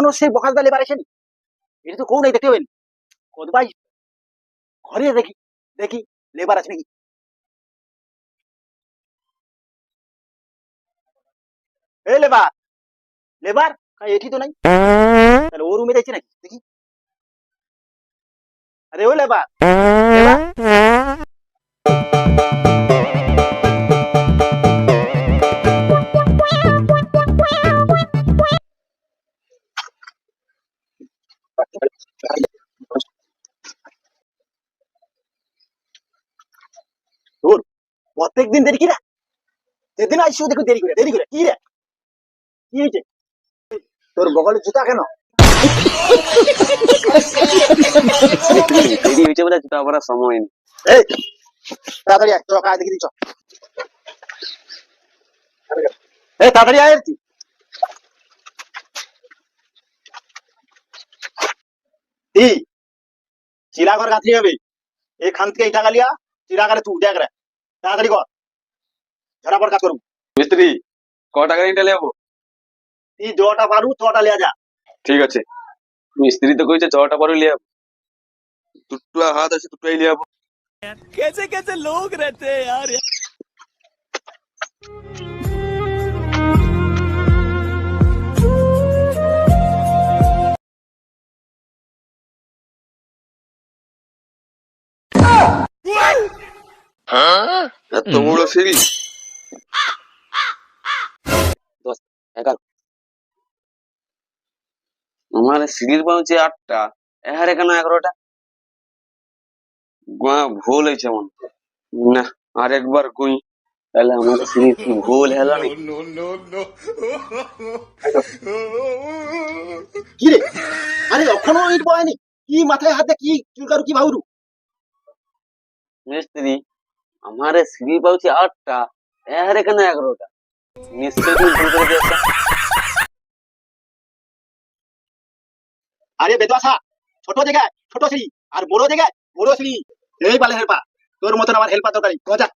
এখনো সেই বকালদা লেবার আসেনি। এটা তো কেউ নাই, দেখতে পেন কদবাই ঘরে দেখি দেখি লেবার আছে নাকি। এ লেবার, লেবার এটি তো নাই, তাহলে ও রুমে দেখছি নাকি দেখি। আরে ও লেবার, লেবার তোর প্রত্যেক দিন দেরি কি রে? যেদিন আইসিও দেখো দেরি করে দেরি করে, কি রে কি হয়েছে? তোর বগলে জুতা কেন? দেরি হয়েছে বলে জুতা পরার সময় নেই। এই তাড়াতাড়ি আয়, চল কাজ দেখি দিচ্ছ। এই তাড়াতাড়ি আয় তুই। কি চিরাঘর গাঁথি হবে, এখান থেকে ইটা গালিয়া চিরাগারে তুই দেখ রে, তাড়াতাড়ি কর, ঝরাপর কাজ করবো। মিস্ত্রি ক টাকা নিতে লেবো? তুই যটা পারু তটা লিয়া যা। ঠিক আছে, মিস্ত্রি তো কইছে ছটা পরে লিয়ে যাবো। দুটো হাত আছে, দুটোই লিয়ে যাবো। कैसे कैसे लोग रहते हैं यार। এত বড় সিঁড়ি? 10, 11 আমার সিঁড়ির পৌঁছে 8টা, এহারে কেন 11টা? ভুল হয়েছে মন। না, আর একবার কই, তাহলে আমার সিঁড়ির কি ভুল হলো নাকি? কি রে? আরে এখনো ইট বয়নি, কি মাথায় হাতে কি চুলকারু কি ভাউরু? মিস্ত্রি আমার সিঁড়ি পাউছে 8টা, এহারে কেন 11টা? নিশ্চয়ই তুমি ভুল করে দিয়েছো। আরে বেদবাসা, ছোট জায়গায় ছোট সিঁড়ি আর বড় জায়গায় বড় সিঁড়ি। এই বালে হেল্পা, তোর মতন আমার হেল্পার দরকারি, যা